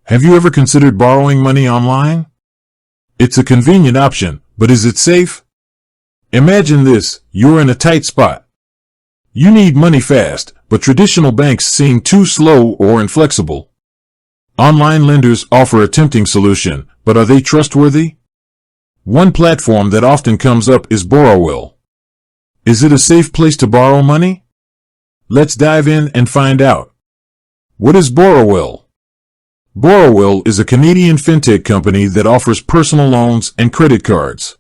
Have you ever considered borrowing money online? It's a convenient option, but is it safe? Imagine this, you're in a tight spot. You need money fast, but traditional banks seem too slow or inflexible. Online lenders offer a tempting solution, but are they trustworthy? One platform that often comes up is Borrowell. Is it a safe place to borrow money? Let's dive in and find out. What is Borrowell? Borrowell is a Canadian fintech company that offers personal loans and credit cards.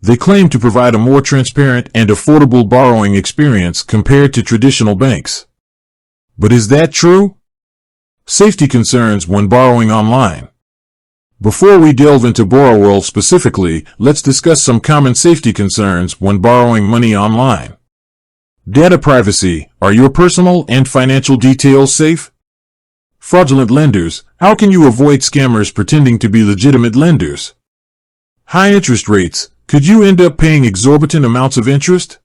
They claim to provide a more transparent and affordable borrowing experience compared to traditional banks. But is that true? Safety concerns when borrowing online. Before we delve into Borrowell specifically, let's discuss some common safety concerns when borrowing money online. Data privacy. Are your personal and financial details safe? Fraudulent lenders. How can you avoid scammers pretending to be legitimate lenders? High interest rates. Could you end up paying exorbitant amounts of interest?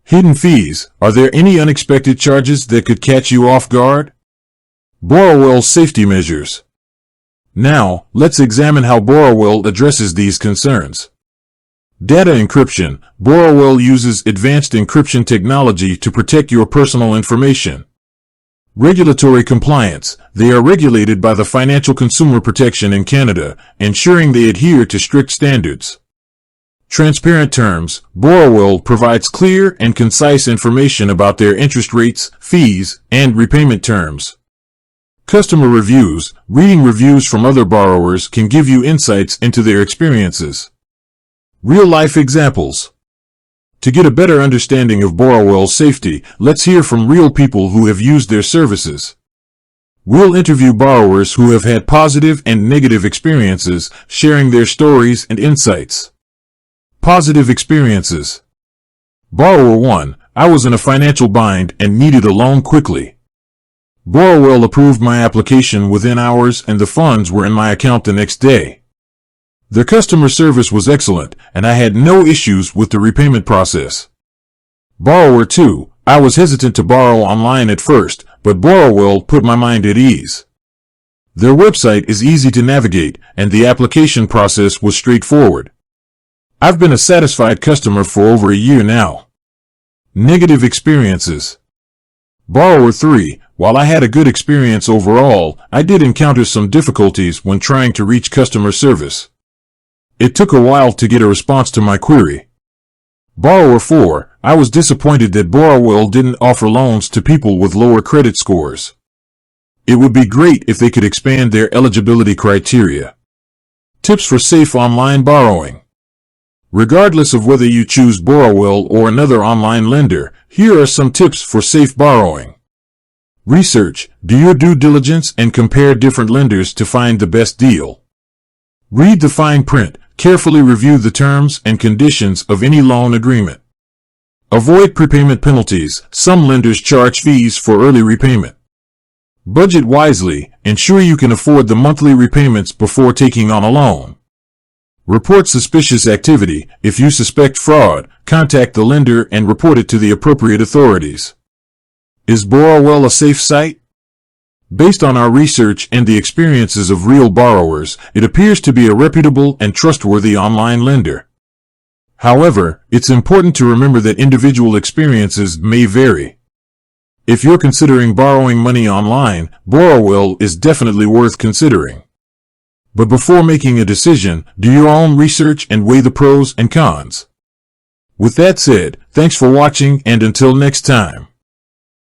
Hidden fees. Are there any unexpected charges that could catch you off guard? Borrowell's safety measures. Now, let's examine how Borrowell addresses these concerns. Data encryption. Borrowell uses advanced encryption technology to protect your personal information. Regulatory compliance. They are regulated by the Financial Consumer Protection in Canada, ensuring they adhere to strict standards. Transparent terms. Borrowell provides clear and concise information about their interest rates, fees, and repayment terms. Customer reviews. Reading reviews from other borrowers can give you insights into their experiences. Real-life examples. To get a better understanding of Borrowell's safety, let's hear from real people who have used their services. We'll interview borrowers who have had positive and negative experiences, sharing their stories and insights. Positive experiences. Borrower 1. I was in a financial bind and needed a loan quickly. Borrowell approved my application within hours and the funds were in my account the next day. Their customer service was excellent, and I had no issues with the repayment process. Borrower 2. I was hesitant to borrow online at first, but Borrowell put my mind at ease. Their website is easy to navigate, and the application process was straightforward. I've been a satisfied customer for over a year now. Negative experiences. Borrower 3. While I had a good experience overall, I did encounter some difficulties when trying to reach customer service. It took a while to get a response to my query. Borrower 4. I was disappointed that Borrowell didn't offer loans to people with lower credit scores. It would be great if they could expand their eligibility criteria. Tips for safe online borrowing. Regardless of whether you choose Borrowell or another online lender, here are some tips for safe borrowing. Research. Do your due diligence and compare different lenders to find the best deal. Read the fine print. Carefully review the terms and conditions of any loan agreement. Avoid prepayment penalties. Some lenders charge fees for early repayment. Budget wisely. Ensure you can afford the monthly repayments before taking on a loan. Report suspicious activity. If you suspect fraud, contact the lender and report it to the appropriate authorities. Is Borrowell a safe site? Based on our research and the experiences of real borrowers, it appears to be a reputable and trustworthy online lender. However, it's important to remember that individual experiences may vary. If you're considering borrowing money online, Borrowell is definitely worth considering. But before making a decision, do your own research and weigh the pros and cons. With that said, thanks for watching and until next time.